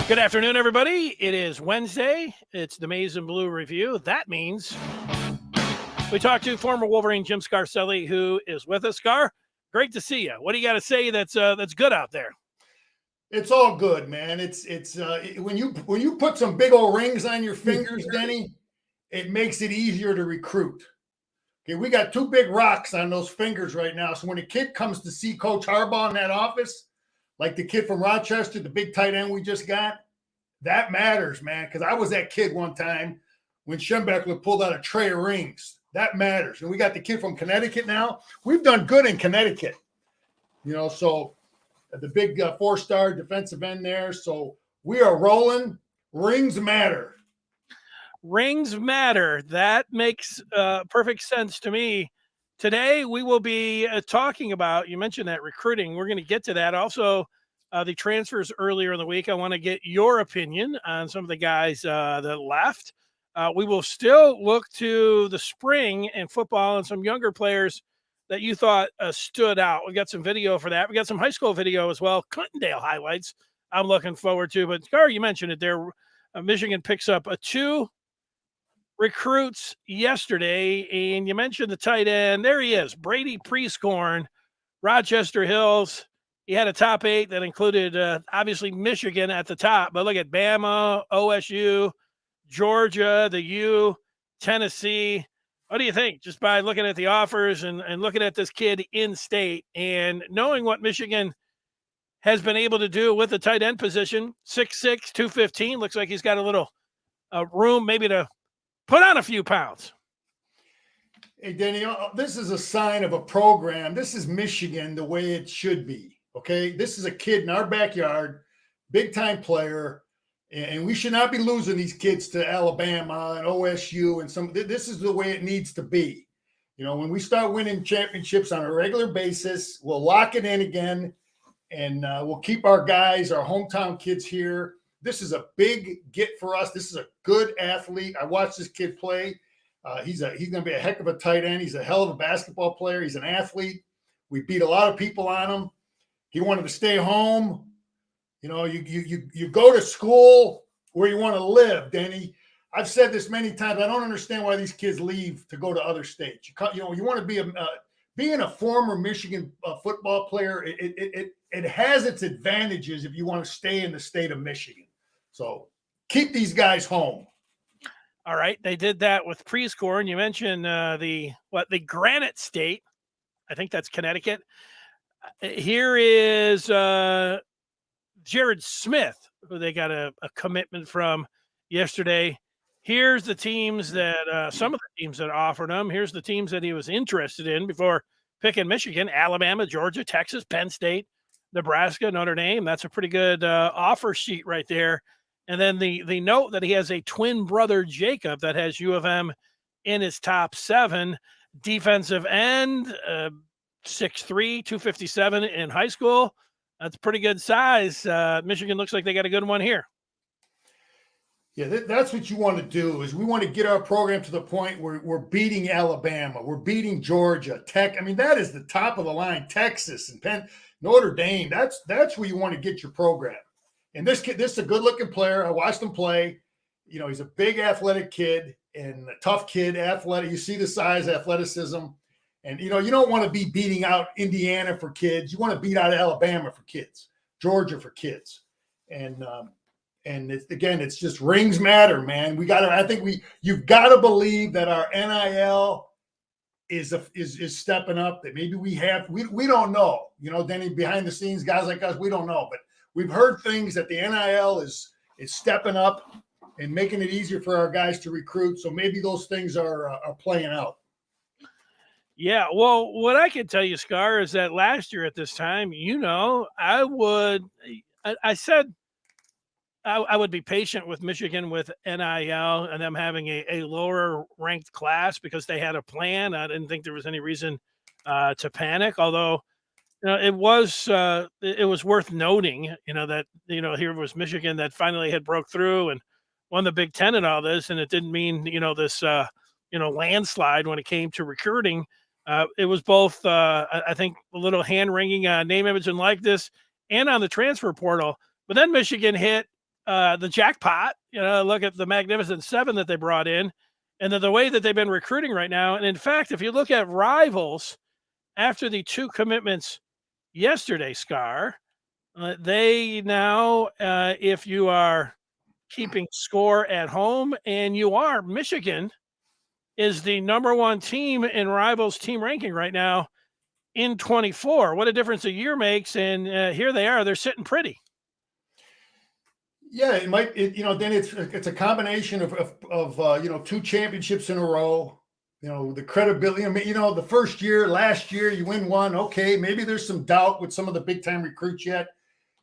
Good afternoon, everybody. It is Wednesday. It's the Maize and Blue Review. That means we talked to former Wolverine Jim Scarcelli, who is with us. Scar, great to see you. What do you got to say that's good out there? It's all good, man. It's when you put some big old rings on your fingers, Denny, it makes it easier to recruit. Okay, we got two big rocks on those fingers right now. So when a kid comes to see Coach Harbaugh in that office, like the kid from Rochester, the big tight end we just got, that matters, man. Because I was that kid one time when Schembechler pulled out a tray of rings. That matters. And we got the kid from Connecticut now. We've done good in Connecticut, so the big four-star defensive end there. So we are rolling. Rings matter. Rings matter. That makes perfect sense to me. Today, we will be talking about, you mentioned that recruiting. We're going to get to that. Also, the transfers earlier in the week. I want to get your opinion on some of the guys that left. We will still look to the spring in football and some younger players that you thought stood out. We got some video for that. We got some high school video as well. Clintondale highlights I'm looking forward to. But, Scar, you mentioned it there. Michigan picks up two recruits yesterday, and you mentioned the tight end. There he is, Brady Prieskorn, Rochester Hills. He had a top 8 that included, obviously, Michigan at the top. But look at Bama, OSU, Georgia, the U, Tennessee. What do you think, just by looking at the offers and looking at this kid in state and knowing what Michigan has been able to do with the tight end position? 6'6", 215. Looks like he's got a little room maybe to put on a few pounds. Hey, Denny, this is a sign of a program. This is Michigan the way it should be, okay? This is a kid in our backyard, big-time player, and we should not be losing these kids to Alabama and OSU and some. This is the way it needs to be. When we start winning championships on a regular basis, we'll lock it in again, and we'll keep our guys, our hometown kids here. This is a big get for us. This is a good athlete. I watched this kid play. He's going to be a heck of a tight end. He's a hell of a basketball player. He's an athlete. We beat a lot of people on him. He wanted to stay home. You go to school where you want to live, Denny. I've said this many times. I don't understand why these kids leave to go to other states. You want to be being a former Michigan football player. It has its advantages if you want to stay in the state of Michigan. So keep these guys home. All right, they did that with Prieskorn. You mentioned the Granite State. I think that's Connecticut. Here is Jerod Smith, who they got a commitment from yesterday. Here's the teams that some of the teams that offered him. Here's the teams that he was interested in before picking Michigan: Alabama, Georgia, Texas, Penn State, Nebraska, Notre Dame. That's a pretty good offer sheet right there. And then the note that he has a twin brother, Jacob, that has U of M in his top 7. Defensive end, 6'3", 257 in high school. That's pretty good size. Michigan looks like they got a good one here. Yeah, that's what you want to do, is we want to get our program to the point where we're beating Alabama. We're beating Georgia, Tech. I mean, that is the top of the line. Texas and Notre Dame. That's where you want to get your program. And this kid, this is a good-looking player. I watched him play. He's a big athletic kid and a tough kid, athletic. You see the size, athleticism. And, you don't want to be beating out Indiana for kids. You want to beat out Alabama for kids, Georgia for kids. And it's just rings matter, man. You've got to believe that our NIL is stepping up, that maybe we don't know, Denny, behind the scenes, guys like us, we don't know, but we've heard things that the NIL is stepping up and making it easier for our guys to recruit. So maybe those things are playing out. Yeah, well, what I can tell you, Scar, is that last year at this time, I said I would be patient with Michigan with NIL and them having a lower ranked class because they had a plan. I didn't think there was any reason to panic, although it was worth noting, that here was Michigan that finally had broke through and won the Big Ten and all this, and it didn't mean this landslide when it came to recruiting. It was both, I think, a little hand-wringing name, image, and likeness, and on the transfer portal. But then Michigan hit the jackpot. Look at the Magnificent Seven that they brought in, and the way that they've been recruiting right now. And in fact, if you look at rivals after the 2 commitments yesterday, Scar, they now, if you are keeping score at home, and you are, Michigan is the number 1 team in rivals team ranking right now in 24. What a difference a year makes. And here they are, they're sitting pretty. Yeah, it might. Then it's a combination of 2 championships in a row. The credibility. I mean, the first year, last year, you win 1. Okay, maybe there's some doubt with some of the big time recruits yet,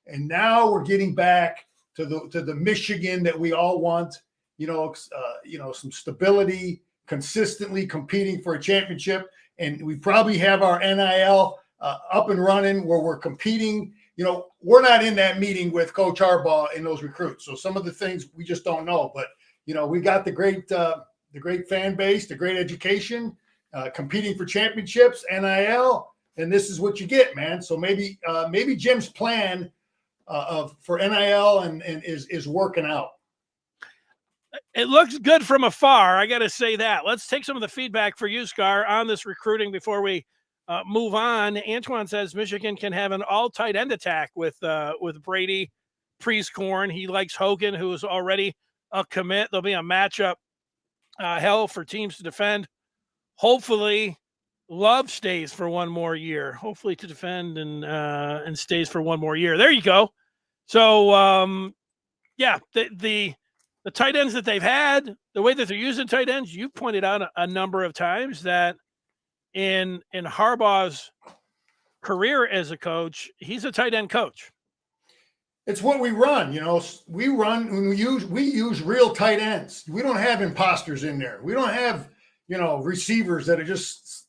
and now we're getting back to the Michigan that we all want. Some stability, consistently competing for a championship, and we probably have our NIL up and running where we're competing. We're not in that meeting with Coach Harbaugh and those recruits. So some of the things we just don't know. But, we got the great fan base, the great education, competing for championships, NIL, and this is what you get, man. So maybe Jim's plan for NIL and is working out. It looks good from afar. I got to say that. Let's take some of the feedback for you, Scar, on this recruiting before we move on. Antoine says Michigan can have an all tight end attack with Brady, Prieskorn. He likes Hogan, who is already a commit. There'll be a matchup hell for teams to defend. Hopefully, Love stays for 1 more year. Hopefully to defend and stays for 1 more year. There you go. So yeah, the tight ends that they've had, the way that they're using tight ends, you pointed out a number of times that in Harbaugh's career as a coach, he's a tight end coach. It's what we run. We use real tight ends. We don't have imposters in there. We don't have, receivers that are just,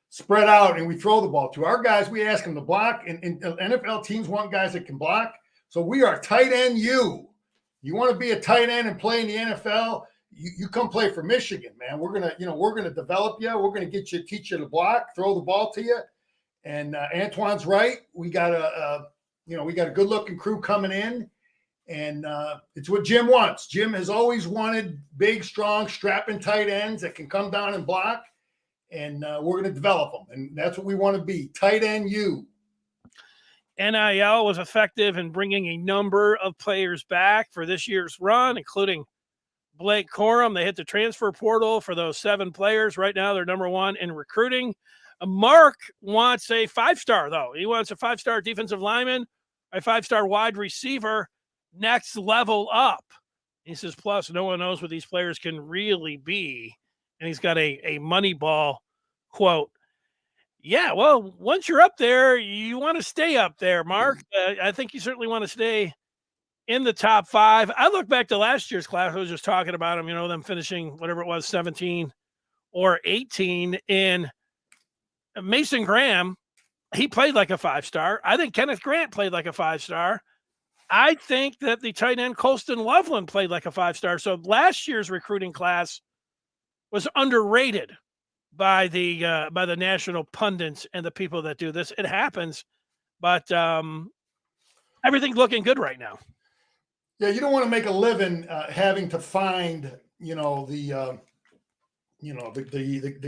spread out and we throw the ball to. Our guys, we ask them to block, and NFL teams want guys that can block. So we are tight end you. You want to be a tight end and play in the NFL, you come play for Michigan, man. We're gonna develop you. We're gonna teach you to block, throw the ball to you. And Antoine's right. We got a good looking crew coming in, and it's what Jim wants. Jim has always wanted big, strong, strapping tight ends that can come down and block, and we're gonna develop them, and that's what we want to be. Tight end you. NIL was effective in bringing a number of players back for this year's run, including Blake Corum. They hit the transfer portal for those 7 players. Right now, they're number 1 in recruiting. Mark wants a 5-star, though. He wants a 5-star defensive lineman, a 5-star wide receiver, next level up. He says, plus, no one knows what these players can really be. And he's got a Moneyball quote. Yeah, well, once you're up there, you want to stay up there, Mark. I think you certainly want to stay in the top 5. I look back to last year's class. I was just talking about them, them finishing whatever it was, 17 or 18. And Mason Graham, he played like a 5-star. I think Kenneth Grant played like a 5-star. I think that the tight end Colston Loveland played like a 5-star. So last year's recruiting class was underrated by the national pundits and the people that do this. It happens, but everything's looking good right now. Yeah, you don't want to make a living having to find, the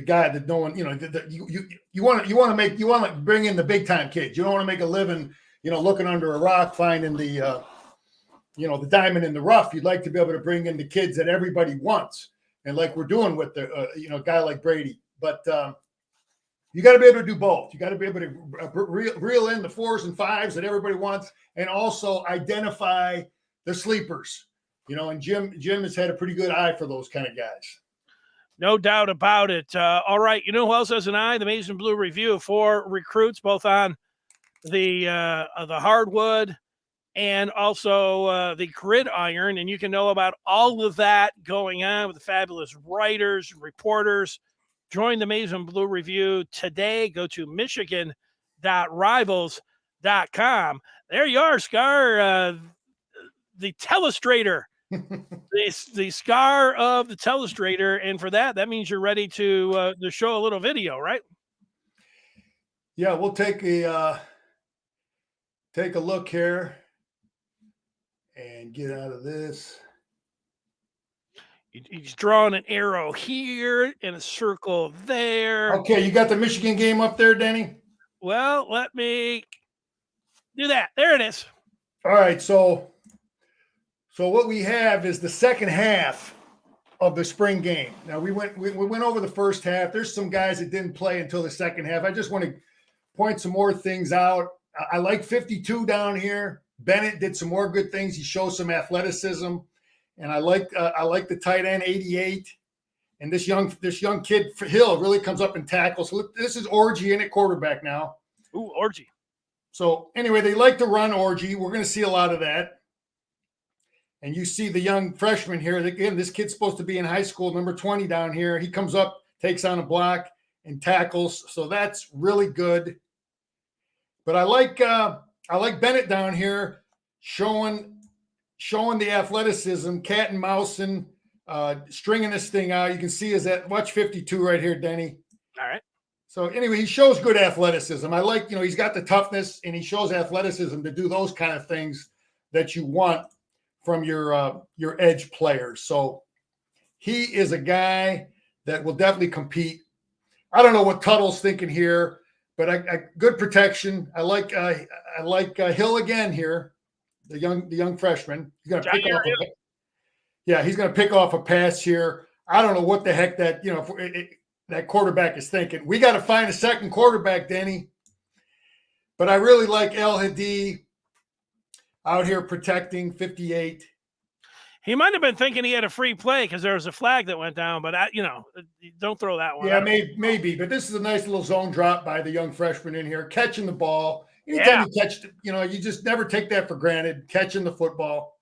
guy that no one, you want to bring in the big time kids. You don't want to make a living, looking under a rock, finding the diamond in the rough. You'd like to be able to bring in the kids that everybody wants, and like we're doing with the guy like Brady. But you got to be able to do both. You got to be able to reel in the 4s and 5s that everybody wants, and also identify the sleepers. And Jim has had a pretty good eye for those kind of guys. No doubt about it. All right, who else has an eye? The Maize and Blue Review for recruits, both on the hardwood and also the gridiron, and you can know about all of that going on with the fabulous writers and reporters. Join the Maize and Blue Review today. Go to michigan.rivals.com. There you are, Scar, the telestrator, the Scar of the telestrator. And for that means you're ready to show a little video, right? Yeah, we'll take a look here. and get out of this. He's drawing an arrow here and a circle there. Okay, you got the Michigan game up there, Denny? Well, let me do that. There it is. All right, so what we have is the second half of the spring game. Now we went over the first half. There's some guys that didn't play until the second half. I just want to point some more things out. I like 52 down here. Bennett did some more good things. He shows some athleticism, and I like the tight end 88. And this young kid Hill really comes up and tackles. So this is Orgy in at quarterback now. Ooh, Orgy. So anyway, they like to run Orgy. We're going to see a lot of that. And you see the young freshman here. Again, this kid's supposed to be in high school, number 20 down here. He comes up, takes on a block, and tackles. So that's really good. But I like Bennett down here showing the athleticism, cat and mousing, stringing this thing out. You can see is that watch 52 right here, Denny. All right. So anyway, he shows good athleticism. I like, he's got the toughness and he shows athleticism to do those kind of things that you want from your edge players. So he is a guy that will definitely compete. I don't know what Tuttle's thinking here, but I good protection. I like Hill again here, the young freshman. He's going to pick off. He's going to pick off a pass here. I don't know what the heck that that quarterback is thinking. We got to find a second quarterback, Denny. But I really like El Hadi out here protecting 58. He might have been thinking he had a free play because there was a flag that went down, but don't throw that one. Yeah, maybe. But this is a nice little zone drop by the young freshman in here, catching the ball. Anytime you catch, you just never take that for granted, catching the football.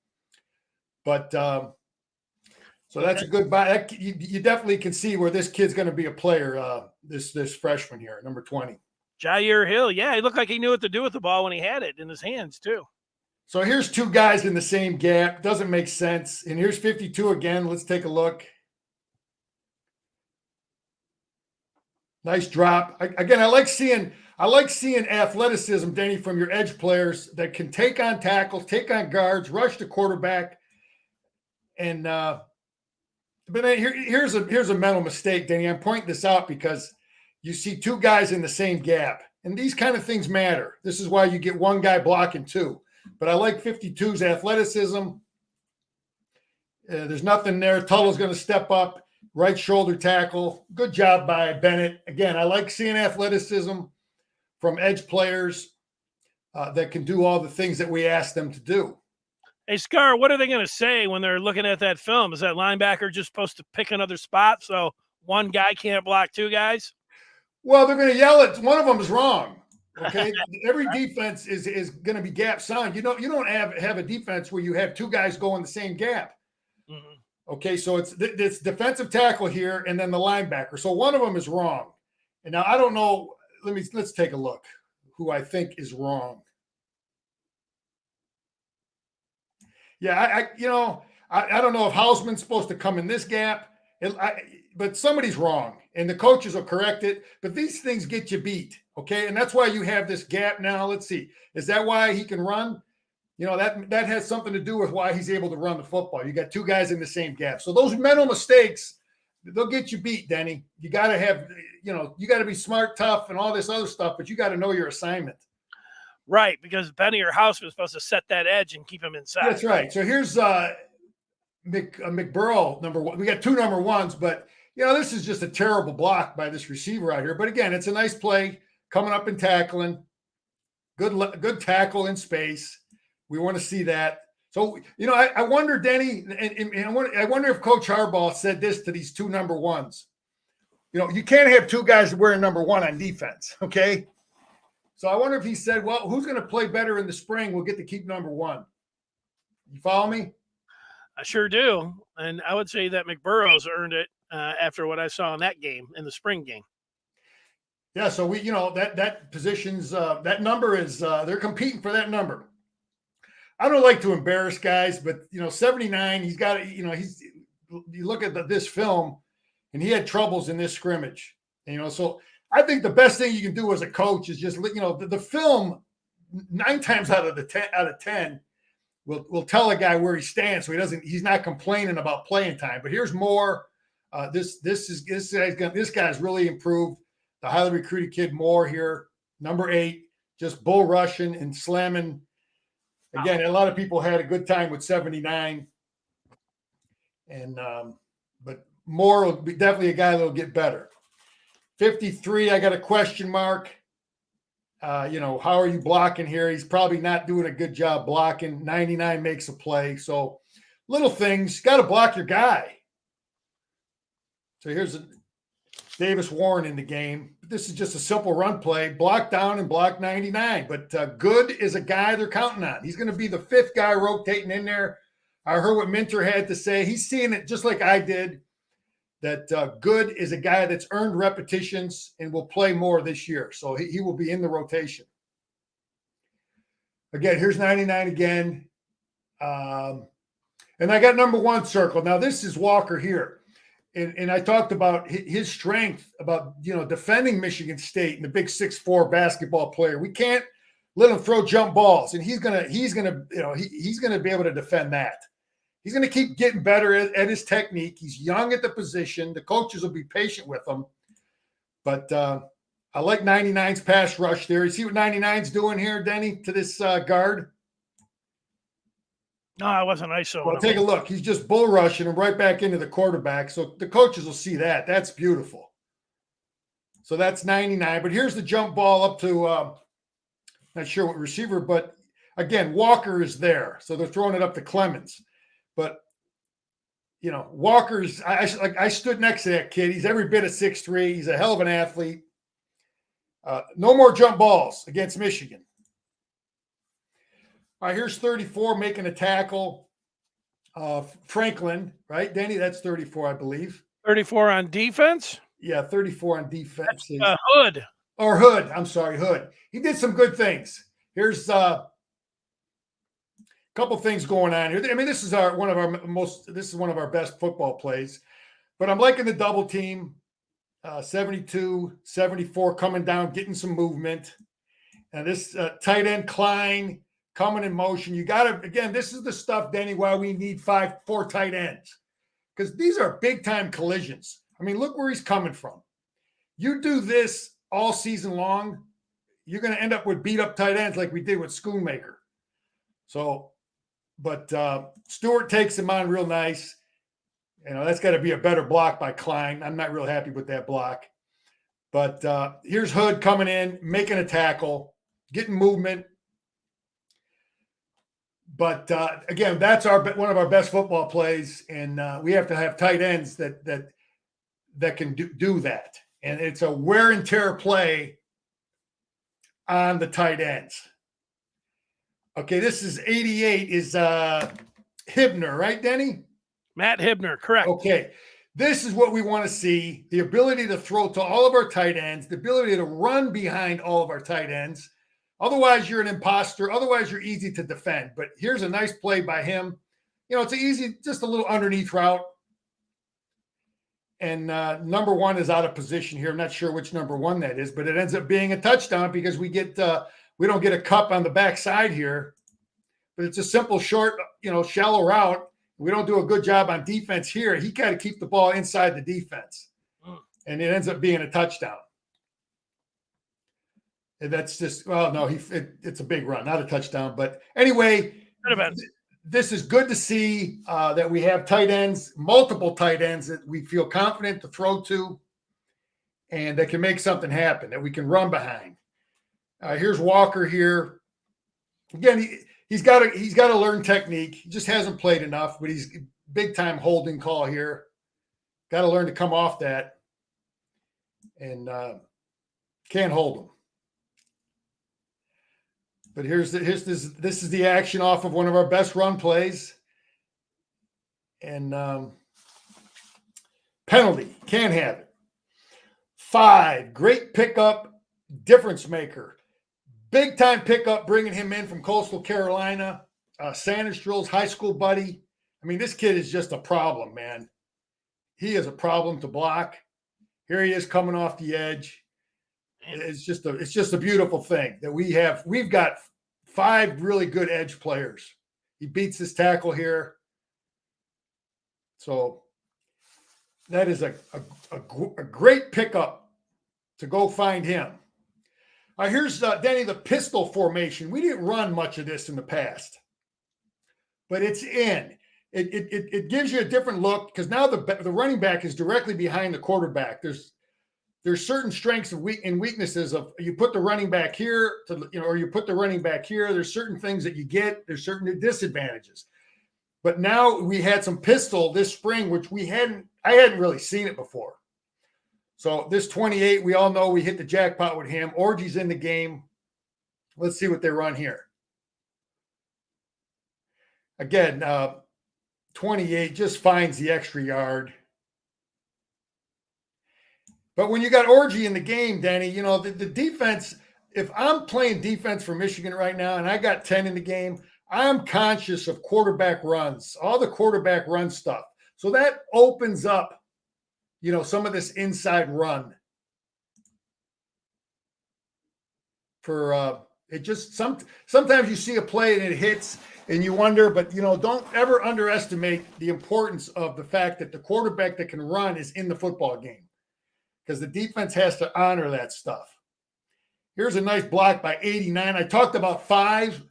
But so that's a good buy. You definitely can see where this kid's going to be a player. This freshman here, number 20, Jair Hill. Yeah, he looked like he knew what to do with the ball when he had it in his hands too. So here's two guys in the same gap. Doesn't make sense. And here's 52 again. Let's take a look. Nice drop. I like seeing athleticism, Denny, from your edge players that can take on tackles, take on guards, rush the quarterback. And but here's a mental mistake, Denny. I'm pointing this out because you see two guys in the same gap, and these kind of things matter. This is why you get one guy blocking two. But I like 52's athleticism. There's nothing there. Tuttle's going to step up, right shoulder tackle. Good job by Bennett. Again, I like seeing athleticism from edge players that can do all the things that we ask them to do. Hey, Scar, what are they going to say when they're looking at that film? Is that linebacker just supposed to pick another spot so one guy can't block two guys? Well, they're going to yell at one of them is wrong. Okay, every defense is going to be gap signed. You don't have a defense where you have two guys go in the same gap. Mm-hmm. Okay, so it's defensive tackle here and then the linebacker. So one of them is wrong. And now I don't know. Let's take a look who I think is wrong. Yeah, I don't know if Hausman's supposed to come in this gap, but somebody's wrong, and the coaches will correct it. But these things get you beat. Okay, and that's why you have this gap now. Let's see. Is that why he can run? That has something to do with why he's able to run the football. You got two guys in the same gap. So those mental mistakes, they'll get you beat, Denny. You got to have, you got to be smart, tough, and all this other stuff, but you got to know your assignment. Right, because Benny or House was supposed to set that edge and keep him inside. That's right. So here's McBurrow, number one. We got two number ones, but, this is just a terrible block by this receiver out here. But, again, it's a nice play. Coming up and tackling, good tackle in space. We want to see that. So, I wonder, Denny, and I wonder if Coach Harbaugh said this to these two number ones. You can't have two guys wearing number one on defense, okay? So I wonder if he said, well, who's going to play better in the spring? We'll get to keep number one. You follow me? I sure do. And I would say that McBurrow's earned it after what I saw in that game, in the spring game. Yeah, so we, that position's that number is they're competing for that number. I don't like to embarrass guys, but 79. He's got you look at this film, and he had troubles in this scrimmage. So I think the best thing you can do as a coach is just the film. 9 times out of 10, we'll tell a guy where he stands, so he's not complaining about playing time. But here's more. This guy's really improved. The highly recruited kid Moore here, number 8, just bull rushing and slamming. Again, a lot of people had a good time with 79, and but Moore will be definitely a guy that'll get better. 53, I got a question mark. How are you blocking here? He's probably not doing a good job blocking. 99 makes a play. So little things, got to block your guy. So here's Davis Warren in the game. This is just a simple run play, block down and block 99. But Good is a guy they're counting on. He's going to be the 5th guy rotating in there. I heard what Minter had to say. He's seeing it just like I did, that Good is a guy that's earned repetitions and will play more this year. So he will be in the rotation. Again, here's 99 again. And I got number 1 circle. Now, this is Walker here. And I talked about his strength, about, defending Michigan State and the big 6'4" basketball player. We can't let him throw jump balls, and he's gonna be able to defend that. He's going to keep getting better at his technique. He's young at the position. The coaches will be patient with him. But I like 99's pass rush there. You see what 99's doing here, Denny, to this guard? No, it wasn't ISO. Well, take a look. He's just bull rushing him right back into the quarterback. So the coaches will see that. That's beautiful. So that's 99. But here's the jump ball up to, not sure what receiver, but again, Walker is there. So they're throwing it up to Clemens. But, Walker's, I stood next to that kid. He's every bit of 6'3". He's a hell of an athlete. No more jump balls against Michigan. All right, here's 34 making a tackle. Franklin, right, Danny? That's 34, I believe. 34 on defense? Yeah, 34 on defense. That's Hood. Or Hood. I'm sorry, Hood. He did some good things. Here's couple things going on here. I mean, this is one of our best football plays. But I'm liking the double team. 72, 74 coming down, getting some movement. And this tight end Klein coming in motion. You got to, again, this is the stuff, Danny, why we need 4 tight ends. Because these are big-time collisions. I mean, look where he's coming from. You do this all season long, you're going to end up with beat-up tight ends like we did with Schoonmaker. So, but Stewart takes him on real nice. That's got to be a better block by Klein. I'm not real happy with that block. But here's Hood coming in, making a tackle, getting movement. But again, that's one of our best football plays, and we have to have tight ends that can do that. And it's a wear and tear play on the tight ends. Okay, this is 88 is Hibner, right, Denny? Matt Hibner, correct. Okay, this is what we want to see, the ability to throw to all of our tight ends, the ability to run behind all of our tight ends. Otherwise, you're an imposter. Otherwise, you're easy to defend. But here's a nice play by him. It's easy, just a little underneath route. And number 1 is out of position here. I'm not sure which number 1 that is, but it ends up being a touchdown because we don't get a cup on the backside here. But it's a simple, short, shallow route. We don't do a good job on defense here. He got to keep the ball inside the defense. And it ends up being a touchdown. And that's just, well, no, it's a big run, not a touchdown. But anyway, this is good to see that we have tight ends, multiple tight ends that we feel confident to throw to and that can make something happen, that we can run behind. Here's Walker here. Again, he's got to learn technique. He just hasn't played enough, but he's big time holding call here. Got to learn to come off that, and can't hold him. But this is the action off of one of our best run plays, and penalty, can't have it. 5, great pickup, difference maker. Big time pickup, bringing him in from Coastal Carolina. Sanders high school buddy. I mean, this kid is just a problem, man. He is a problem to block. Here he is coming off the edge. It's just a beautiful thing that we've got 5 really good edge players. He beats this tackle here. So that is a great pickup to go find him. All right, here's Denny, the pistol formation. We didn't run much of this in the past, but it's in. It gives you a different look because now the running back is directly behind the quarterback. There's certain strengths and weaknesses of you put the running back here or you put the running back here. There's certain things that you get. There's certain disadvantages. But now we had some pistol this spring, which I hadn't really seen it before. So this 28, we all know we hit the jackpot with him. Orgy's in the game. Let's see what they run here. Again, 28 just finds the extra yard. But when you got Orgy in the game, Danny, the defense, if I'm playing defense for Michigan right now and I got 10 in the game, I'm conscious of quarterback runs, all the quarterback run stuff. So that opens up, some of this inside run for it just sometimes you see a play and it hits and you wonder, but don't ever underestimate the importance of the fact that the quarterback that can run is in the football game because the defense has to honor that stuff. Here's a nice block by 89. I talked about 5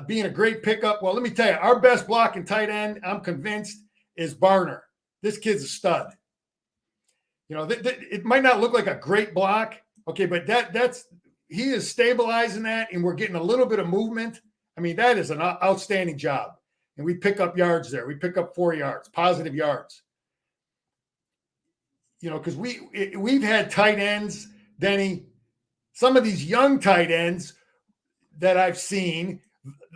being a great pickup. Well, let me tell you, our best blocking tight end, I'm convinced, is Barner. This kid's a stud. It might not look like a great block, okay, but he is stabilizing that, and we're getting a little bit of movement. I mean, that is an outstanding job. And we pick up yards there. We pick up 4 yards, positive yards. Because we've had tight ends, Denny, some of these young tight ends that I've seen,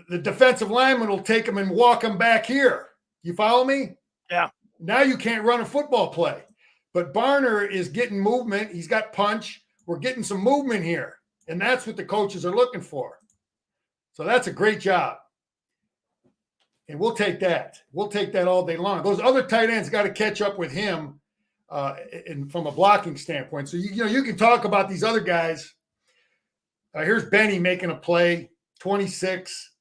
the defensive lineman will take them and walk them back here. You follow me? Yeah. Now you can't run a football play. But Barner is getting movement. He's got punch. We're getting some movement here. And that's what the coaches are looking for. So that's a great job. And we'll take that. We'll take that all day long. Those other tight ends got to catch up with him from a blocking standpoint. So, you can talk about these other guys. Here's Benny making a play, 26.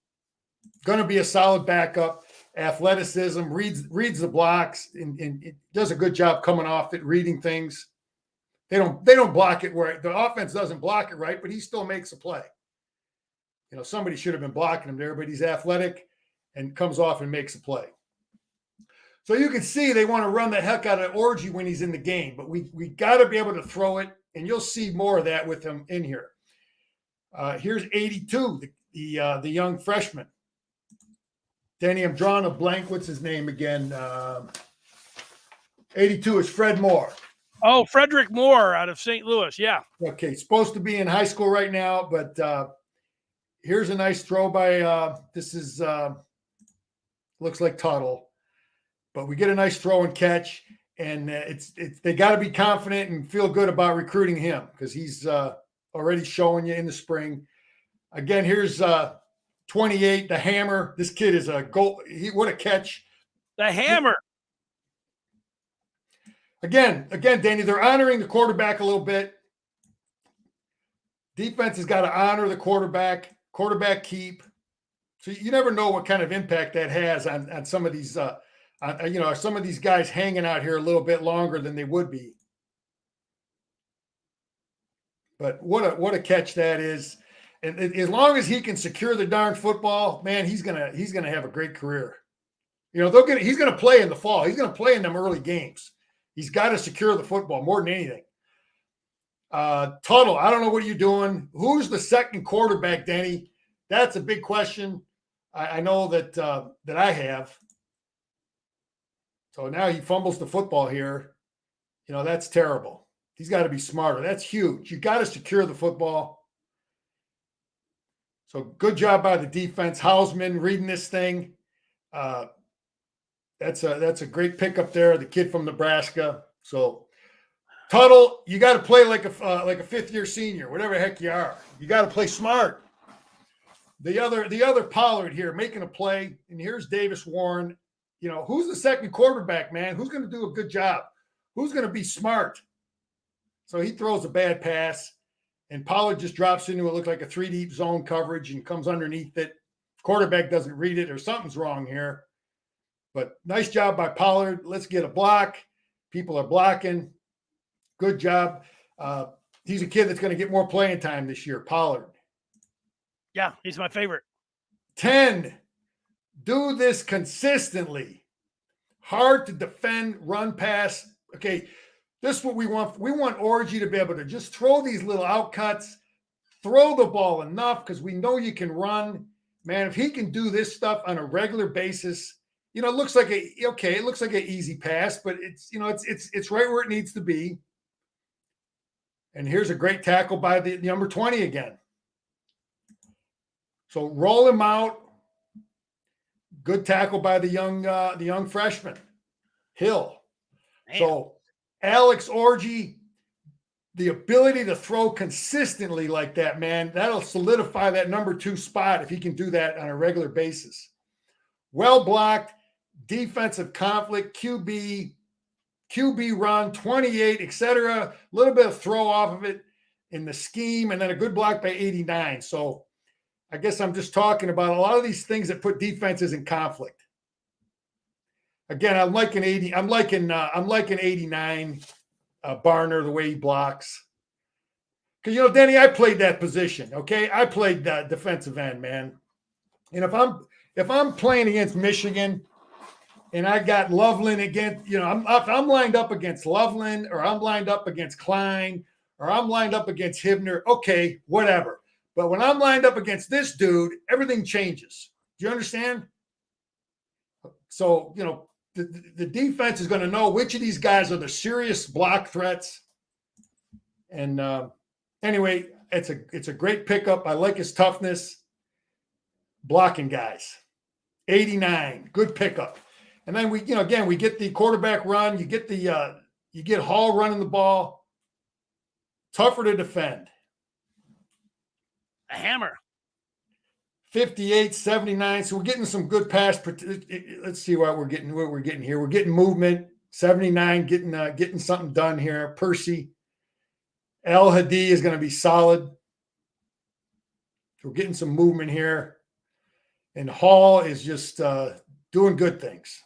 Going to be a solid backup. Athleticism, reads the blocks, and it does a good job coming off it, reading things. They don't block it where the offense doesn't block it right, but he still makes a play. Somebody should have been blocking him there, but he's athletic and comes off and makes a play. So you can see they want to run the heck out of Orgy when he's in the game, but we got to be able to throw it, and you'll see more of that with him in here. Here's 82, the young freshman. Danny, I'm drawing a blank. What's his name again? 82 is Fred Moore. Oh, Frederick Moore out of St. Louis. Yeah. Okay. Supposed to be in high school right now, but here's a nice throw by this is looks like Tuttle, but we get a nice throw and catch, and they got to be confident and feel good about recruiting him because he's already showing you in the spring. Again, here's 28, the hammer. This kid is a goal. What a catch. The hammer. Again, Danny, they're honoring the quarterback a little bit. Defense has got to honor the quarterback keep. So you never know what kind of impact that has on some of these, some of these guys hanging out here a little bit longer than they would be. But what a catch that is. And as long as he can secure the darn football, man, he's gonna have a great career. He's gonna play in the fall. He's gonna play in them early games. He's got to secure the football more than anything. Tuttle, I don't know what you're doing. Who's the second quarterback, Danny? That's a big question. I know that I have. So now he fumbles the football here. That's terrible. He's got to be smarter. That's huge. You got to secure the football. So good job by the defense. Hausman reading this thing. That's a great pickup there. The kid from Nebraska. So Tuttle, you got to play like a fifth-year senior, whatever the heck you are. You got to play smart. The other Pollard here making a play, and here's Davis Warren. Who's the second quarterback, man? Who's going to do a good job? Who's going to be smart? So he throws a bad pass, and Pollard just drops into what looked like a 3-deep zone coverage and comes underneath it. Quarterback doesn't read it or something's wrong here. But nice job by Pollard. Let's get a block. People are blocking. Good job. He's a kid that's going to get more playing time this year, Pollard. Yeah, he's my favorite. 10, do this consistently. Hard to defend, run pass. Okay, this is what we want. We want Orgy to be able to just throw these little outcuts, throw the ball enough because we know you can run. Man, if he can do this stuff on a regular basis, it looks like it looks like an easy pass, but it's right where it needs to be. And here's a great tackle by the number 20 again. So roll him out. Good tackle by the young freshman, Hill. Man. So Alex Orgy, the ability to throw consistently like that, man, that'll solidify that number 2 spot if he can do that on a regular basis. Well blocked, defensive conflict, QB run, 28, etc. A little bit of throw off of it in the scheme, and then a good block by 89. So I guess I'm just talking about a lot of these things that put defenses in conflict. Again, I'm liking 80. I'm liking 89. Barner, the way he blocks. Because Denny, I played that position. Okay, I played that defensive end, man. And if I'm playing against Michigan, and I got Loveland against, if I'm lined up against Loveland, or I'm lined up against Klein, or I'm lined up against Hibner, okay, whatever. But when I'm lined up against this dude, everything changes. Do you understand? So, the defense is going to know which of these guys are the serious block threats. And anyway, it's a great pickup. I like his toughness. Blocking guys. 89, good pickup. And then we get the quarterback run. You get Hall running the ball. Tougher to defend. A hammer. 58, 79. So we're getting some good pass. Let's see what we're getting here. We're getting movement. 79, getting something done here. Percy. El Hadi is going to be solid. So we're getting some movement here. And Hall is just doing good things.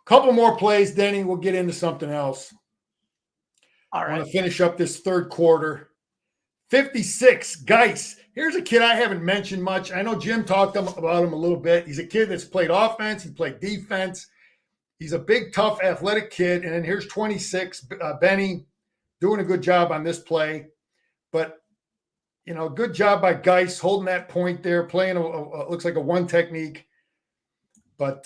Couple more plays, Denny. We'll get into something else. All right. I want to finish up this third quarter. 56, Geis. Here's a kid I haven't mentioned much. I know Jim talked about him a little bit. He's a kid that's played offense. He played defense. He's a big, tough, athletic kid. And then here's 26, Benny, doing a good job on this play. But, good job by Geis holding that point there, playing looks like a one technique. But,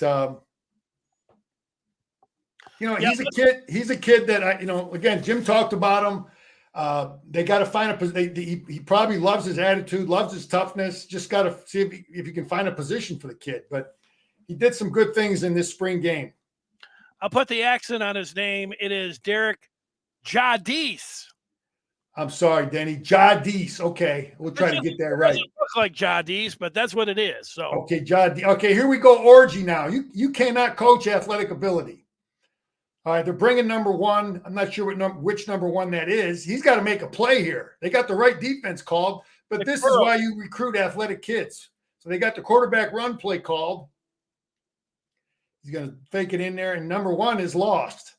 he's a kid that again, Jim talked about him. They got to find he probably loves his attitude, loves his toughness. Just got to see if you can find a position for the kid. But he did some good things in this spring game. I'll put the accent on his name. It is Derek Jadis. I'm sorry, Denny. Jadis. Okay, we'll try to get that right. It doesn't look like Jadis, but that's what it is. So okay, Jadis. Okay, here we go. Orgy now. You cannot coach athletic ability. All right, they're bringing number 1. I'm not sure which number 1 that is. He's got to make a play here. They got the right defense called, but this is why you recruit athletic kids. So they got the quarterback run play called. He's going to fake it in there, and number 1 is lost.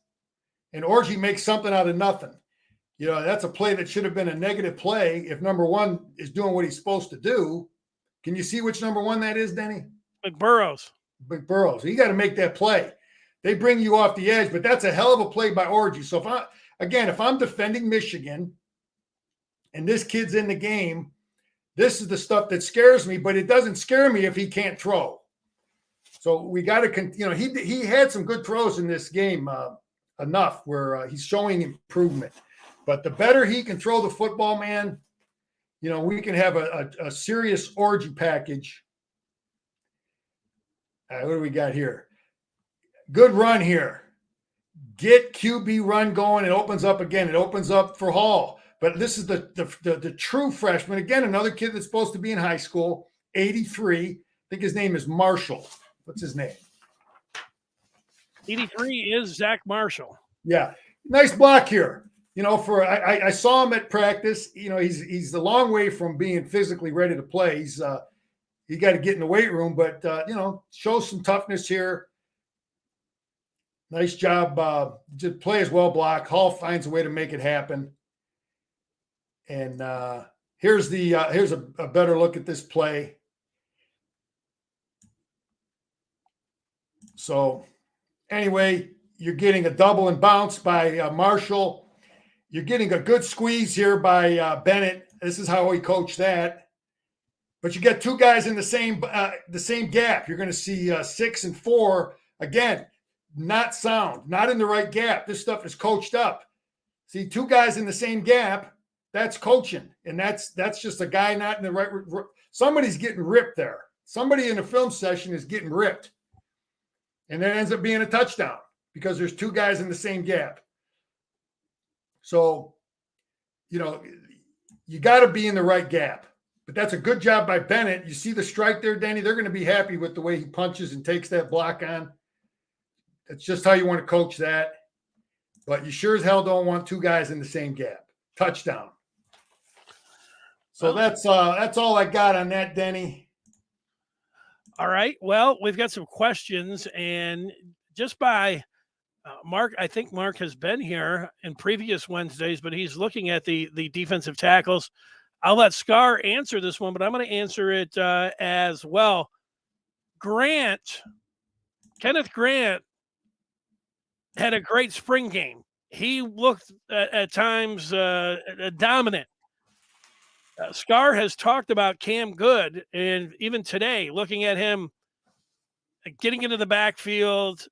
And Orgy makes something out of nothing. That's a play that should have been a negative play if number 1 is doing what he's supposed to do. Can you see which number 1 that is, Denny? McBurrows. McBurrows. You got to make that play. They bring you off the edge, but that's a hell of a play by Orgy. So if I'm defending Michigan and this kid's in the game, this is the stuff that scares me, but it doesn't scare me if he can't throw. So we got to, he had some good throws in this game enough where he's showing improvement. But the better he can throw the football, man, we can have a serious Orgy package. All right, what do we got here? Good run here. Get QB run going. It opens up again. It opens up for Hall. But this is the true freshman. Again, another kid that's supposed to be in high school, 83. I think his name is Marshall. What's his name? 83 is Zach Marshall. Yeah. Nice block here. I saw him at practice. He's a long way from being physically ready to play. He got to get in the weight room, but shows some toughness here. Nice job. Just play as well block. Hall finds a way to make it happen. And here's a better look at this play. So anyway, you're getting a double and bounce by Marshall. You're getting a good squeeze here by Bennett. This is how he coached that. But you get two guys in the same gap. You're going to see 6 and 4 again. Not sound, not in the right gap. This stuff is coached up. See, two guys in the same gap. That's coaching, and that's just a guy not in the right. Somebody's getting ripped there. Somebody in a film session is getting ripped, and that ends up being a touchdown because there's two guys in the same gap. So, you got to be in the right gap. But that's a good job by Bennett. You see the strike there, Danny? They're going to be happy with the way he punches and takes that block on. That's just how you want to coach that. But you sure as hell don't want two guys in the same gap. Touchdown. So that's all I got on that, Denny. All right. Well, we've got some questions, and just by Mark, I think Mark has been here in previous Wednesdays, but he's looking at the defensive tackles. I'll let Scar answer this one, but I'm going to answer it as well. Kenneth Grant had a great spring game. He looked at times dominant. Scar has talked about Cam Good, and even today, looking at him getting into the backfield,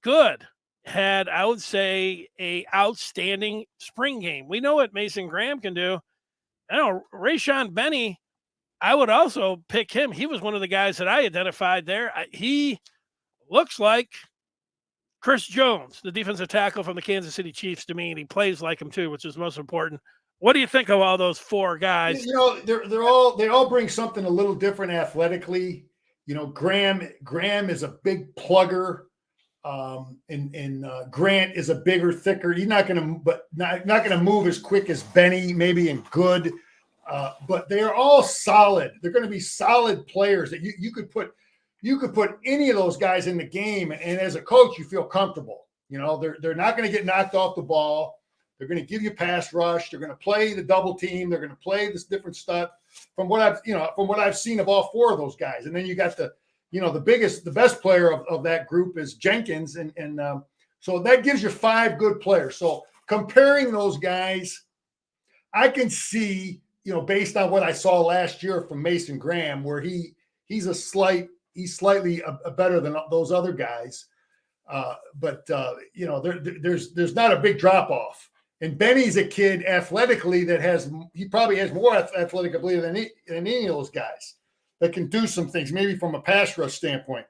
Good had, I would say, a outstanding spring game. We know what Mason Graham can do. I know Rayshon Benny, I would also pick him. He was one of the guys that I identified there. He looks like Chris Jones, the defensive tackle from the Kansas City Chiefs, to me, and he plays like him too, which is most important. What do you think of all those four guys? They all bring something a little different athletically. Graham is a big plugger, and Grant is a bigger, thicker. He's not going to move as quick as Benny, maybe, and Good. But they are all solid. They're going to be solid players that you could put any of those guys in the game, and as a coach, you feel comfortable. They're not going to get knocked off the ball. They're going to give you pass rush. They're going to play the double team. They're going to play this different stuff from what I've seen of all four of those guys. And then you got the best player of that group is Jenkins. And so that gives you 5 good players. So comparing those guys, I can see, based on what I saw last year from Mason Graham, where he's slightly better than those other guys. But there's not a big drop off. And Benny's a kid athletically he probably has more athletic ability than any of those guys that can do some things, maybe from a pass rush standpoint.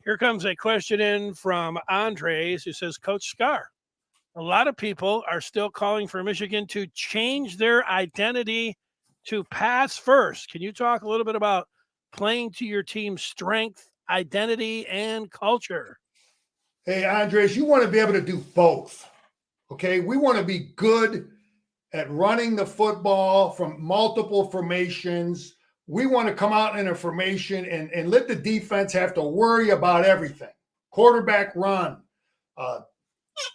Here comes a question in from Andres, who says, Coach Scar, a lot of people are still calling for Michigan to change their identity to pass first. Can you talk a little bit about playing to your team's strength, identity, and culture? Hey, Andres, you want to be able to do both. Okay, we want to be good at running the football from multiple formations. We want to come out in a formation and let the defense have to worry about everything. Quarterback run,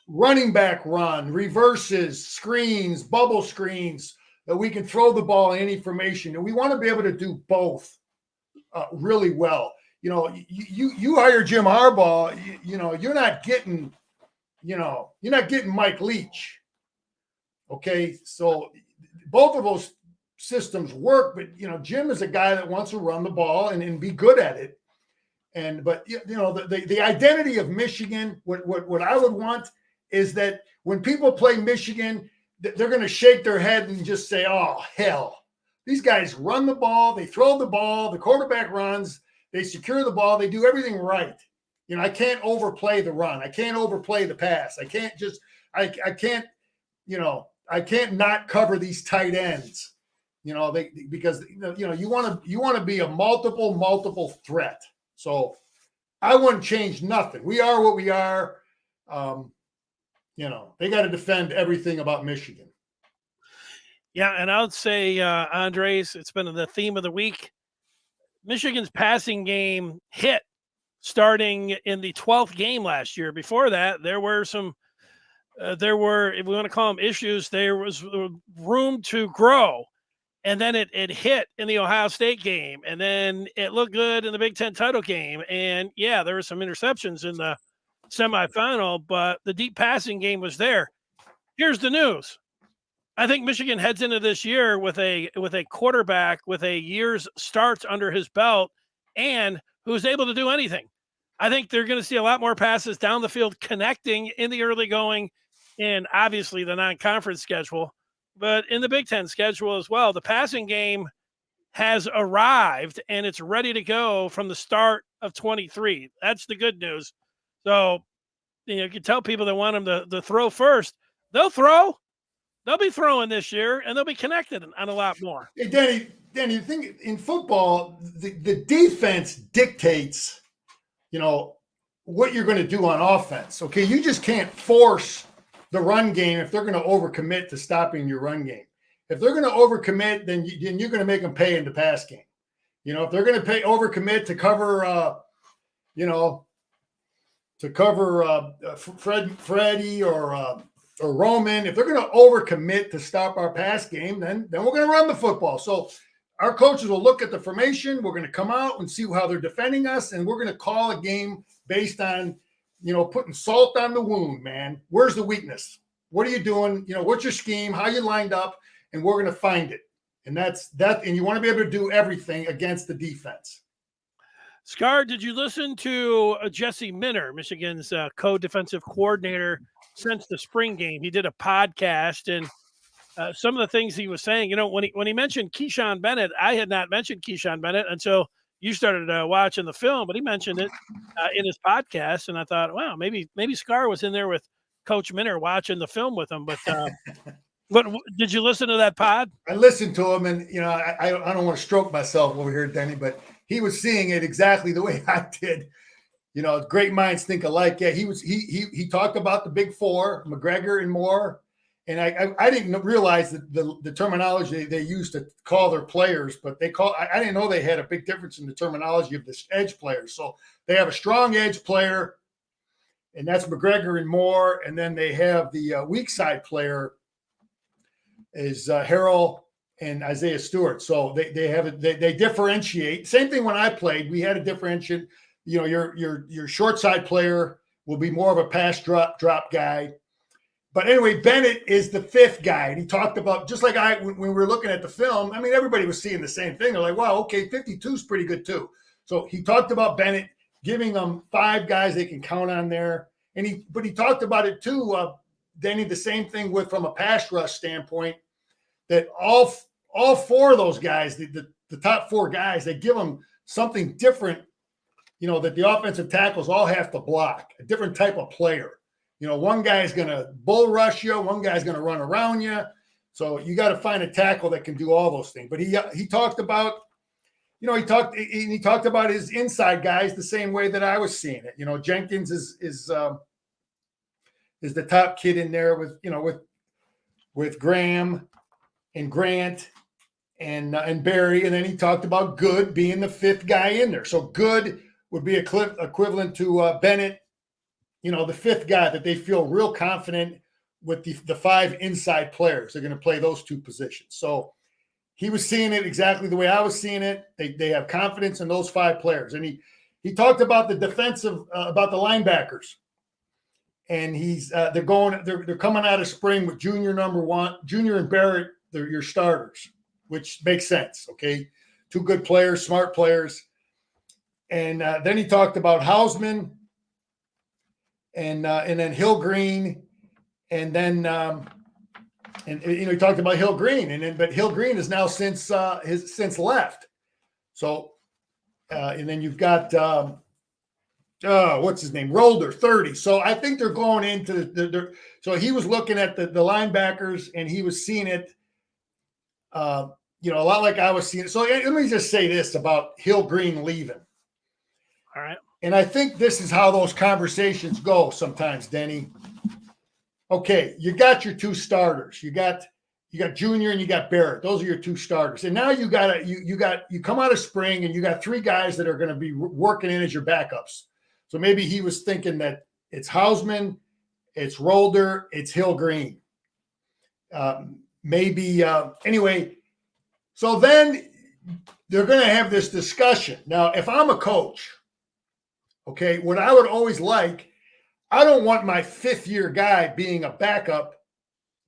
running back run, reverses, screens, bubble screens, that we can throw the ball in any formation. And we want to be able to do both really well. You hire Jim Harbaugh, you're not getting Mike Leach. Okay, so both of those systems work, but Jim is a guy that wants to run the ball and be good at it. But the identity of Michigan, what I would want is that when people play Michigan, they're going to shake their head and just say, "Oh hell, these guys run the ball, they throw the ball, the quarterback runs, they secure the ball, they do everything right." I can't overplay the run. I can't overplay the pass. I can't not cover these tight ends. Because you want to be a multiple threat. So I wouldn't change nothing. We are what we are. they got to defend everything about Michigan. Yeah, and I would say, Andres, it's been the theme of the week. Michigan's passing game hit starting in the 12th game last year. Before that, there were some, if we want to call them issues, there was room to grow. And then it hit in the Ohio State game. And then it looked good in the Big Ten title game. And yeah, there were some interceptions in the semifinal, but the deep passing game was there. Here's the news. I think Michigan heads into this year with a quarterback with a year's starts under his belt and who's able to do anything. I think they're going to see a lot more passes down the field connecting in the early going and obviously the non-conference schedule, but in the Big Ten schedule as well. The passing game has arrived and it's ready to go from the start of 23. That's the good news. So, you can tell people that want them to throw first. They'll throw. They'll be throwing this year, and they'll be connected on a lot more. Hey, Danny, you think in football, the defense dictates, what you're going to do on offense. Okay, you just can't force the run game if they're going to overcommit to stopping your run game. If they're going to overcommit, then you're going to make them pay in the pass game. If they're going to overcommit to cover, Freddie or Roman, if they're going to overcommit to stop our pass game, then we're going to run the football. So our coaches will look at the formation. We're going to come out and see how they're defending us, and we're going to call a game based on, putting salt on the wound, man. Where's the weakness? What are you doing? What's your scheme? How you lined up? And we're going to find it. And that's that. And you want to be able to do everything against the defense. Scar, did you listen to Jesse Minner, Michigan's co-defensive coordinator, since the spring game? He did a podcast, and some of the things he was saying, when he mentioned Keyshawn Bennett, I had not mentioned Keyshawn Bennett until you started watching the film, but he mentioned it in his podcast, and I thought, wow, maybe Scar was in there with Coach Minner watching the film with him. But what did you listen to that pod? I listened to him, and I don't want to stroke myself over here, Denny, but he was seeing it exactly the way I did. Great minds think alike. Yeah, he talked about the big four, McGregor and Moore. And I didn't realize that the terminology they used to call their players, but I didn't know they had a big difference in the terminology of this edge players. So they have a strong edge player, and that's McGregor and Moore. And then they have the weak side player is Harrell and Isaiah Stewart. So they differentiate. Same thing when I played. We had a differentiate. Your short side player will be more of a pass drop guy. But anyway, Bennett is the fifth guy. And he talked about, just like when we were looking at the film, I mean, everybody was seeing the same thing. They're like, wow, okay, 52 is pretty good too. So he talked about Bennett, giving them 5 guys they can count on there. But he talked about it too, Denny, the same thing from a pass rush standpoint, that all 4 of those guys, the top 4 guys, they give them something different, that the offensive tackles all have to block, a different type of player. One guy's going to bull rush you. One guy's going to run around you. So you got to find a tackle that can do all those things. But he talked about, he talked about his inside guys the same way that I was seeing it. Jenkins is the top kid in there with Graham and Grant and Barry. And then he talked about Good being the 5th guy in there. So Good would be equivalent to Bennett. The 5th guy that they feel real confident with the 5 inside players. They're going to play those 2 positions. So he was seeing it exactly the way I was seeing it. They have confidence in those 5 players. And he talked about the defensive, about the linebackers. And they're coming out of spring with junior and Barrett, they're your starters, which makes sense. Okay. 2 good players, smart players. And then he talked about Hausman, and then Hill Green, and then he talked about Hill Green, but Hill Green is now since left. So and then you've got what's his name, Rolder, 30. So I think they're going into so he was looking at the linebackers, and he was seeing it a lot like I was seeing it. So let me just say this about Hill Green leaving. All right. And I think this is how those conversations go sometimes, Denny. Okay, you got your two starters. You got Junior and you got Barrett. Those are your two starters. And now you come out of spring and you got three guys that are going to be working in as your backups. So maybe he was thinking that it's Hausman, it's Rolder, it's Hill Green. Anyway. So then they're going to have this discussion. Now, if I'm a coach, okay, what I would always like, I don't want my fifth-year guy being a backup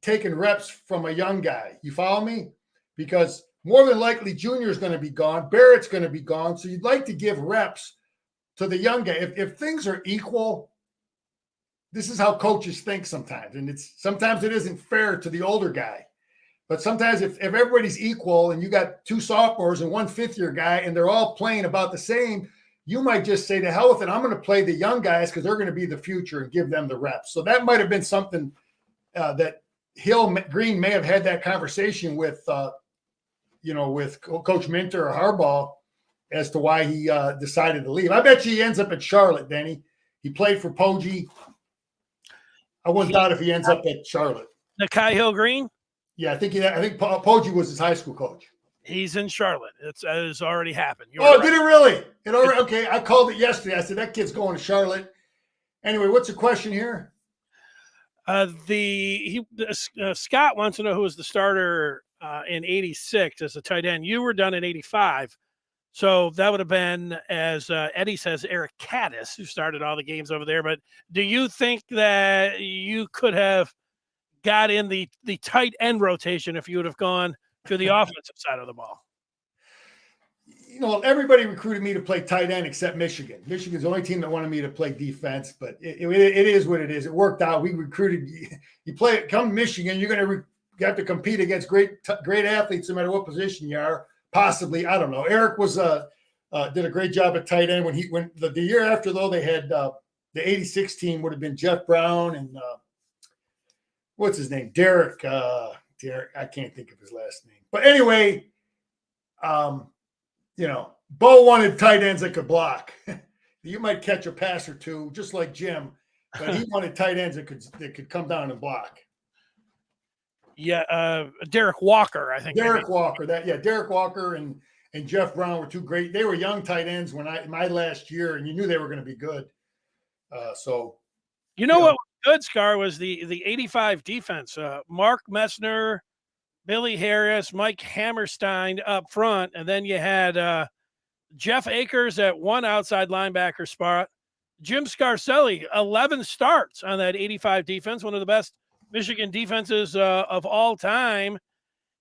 taking reps from a young guy. You follow me? Because more than likely Junior's going to be gone. Barrett's going to be gone. So you'd like to give reps to the young guy. If things are equal, this is how coaches think sometimes. And sometimes it isn't fair to the older guy. But sometimes if everybody's equal and you got two sophomores and one fifth-year guy and they're all playing about the same, you might just say, to hell with it, I'm going to play the young guys because they're going to be the future and give them the reps. So that might have been something that Hill Green may have had that conversation with, with Coach Minter or Harbaugh as to why he decided to leave. I bet you he ends up at Charlotte, Denny. He played for Poggi. I wouldn't doubt if he ends up at Charlotte. Nakai Hill Green? Yeah, I think Poggi was his high school coach. He's in Charlotte. It has already happened. Right. Did it really? Okay, I called it yesterday. I said, that kid's going to Charlotte. Anyway, what's the question here? Scott wants to know who was the starter in 86 as a tight end. You were done in 85. So that would have been, as Eddie says, Eric Caddis, who started all the games over there. But do you think that you could have got in the tight end rotation if you would have gone to the offensive side of the ball? Everybody recruited me to play tight end except Michigan. Michigan's the only team that wanted me to play defense, but it is what it is. It worked out. We recruited you. Come to Michigan, you're going to have to compete against great athletes no matter what position you are. Possibly, I don't know. Eric did a great job at tight end when the year after, though. They had the 86 team would have been Jeff Brown and what's his name? Derek. I can't think of his last name. But anyway, Bo wanted tight ends that could block. You might catch a pass or two, just like Jim, but he wanted tight ends that could come down and block. Yeah, Derek Walker, I think. Derek Walker, Derek Walker and Jeff Brown were two great. They were young tight ends my last year, and you knew they were going to be good. What was good, Scar, was the 85 defense. Mark Messner, Billy Harris, Mike Hammerstein up front, and then you had Jeff Akers at one outside linebacker spot. Jim Scarcelli, 11 starts on that 85 defense, one of the best Michigan defenses of all time.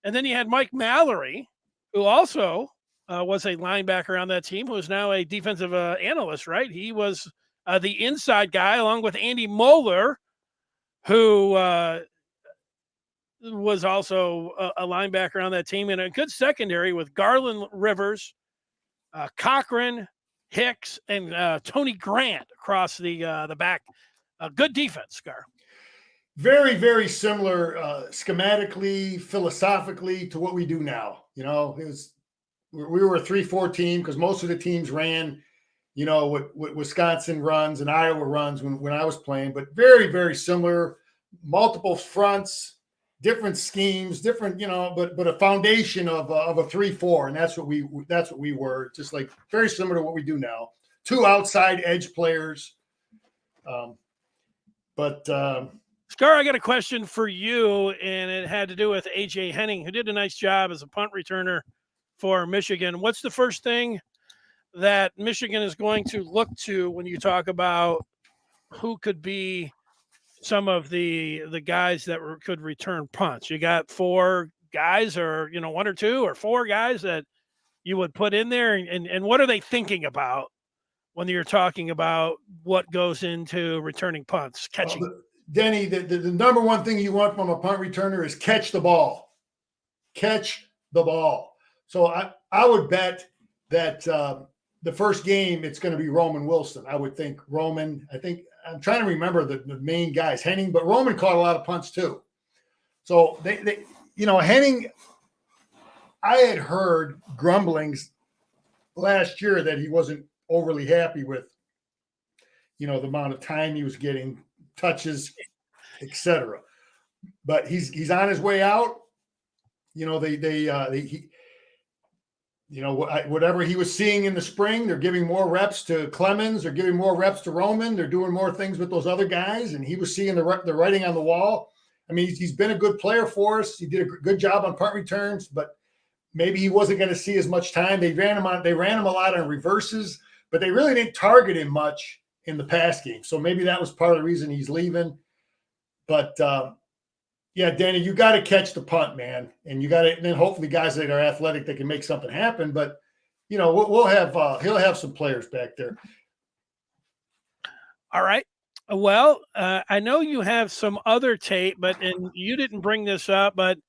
And then you had Mike Mallory, who also was a linebacker on that team, who is now a defensive analyst, right? He was the inside guy, along with Andy Moeller, who was also a linebacker on that team, and a good secondary with Garland Rivers, Cochran, Hicks, and Tony Grant across the back. Good defense, Scar. Very, very similar schematically, philosophically to what we do now. We were a 3-4 team because most of the teams ran, what Wisconsin runs and Iowa runs when I was playing, but very, very similar, multiple fronts, different schemes, different, but a foundation of a 3-4. And that's what we were, just like very similar to what we do now. Two outside edge players. Scar, I got a question for you, and it had to do with A.J. Henning, who did a nice job as a punt returner for Michigan. What's the first thing that Michigan is going to look to when you talk about who could be some of the guys that could return punts? You got four guys, or one or two or four guys that you would put in there, and what are they thinking about when you're talking about what goes into returning punts, catching? Denny, the number one thing you want from a punt returner is catch the ball. Catch the ball. So I would bet that the first game it's going to be Roman Wilson. I would think Roman. I'm trying to remember the main guys. Henning, but Roman caught a lot of punts too. So they Henning. I had heard grumblings last year that he wasn't overly happy with, the amount of time he was getting, touches. etc. But he's on his way out. Whatever he was seeing in the spring, they're giving more reps to Clemens, they're giving more reps to Roman, they're doing more things with those other guys, and he was seeing the writing on the wall. I mean, he's been a good player for us. He did a good job on punt returns, but maybe he wasn't going to see as much time. They ran him a lot on reverses, but they really didn't target him much in the pass game. So maybe that was part of the reason he's leaving. But yeah, Danny, you got to catch the punt, man, and you got to. And then hopefully, guys that are athletic, they can make something happen. But we'll have he'll have some players back there. All right. Well, I know you have some other tape, and you didn't bring this up, but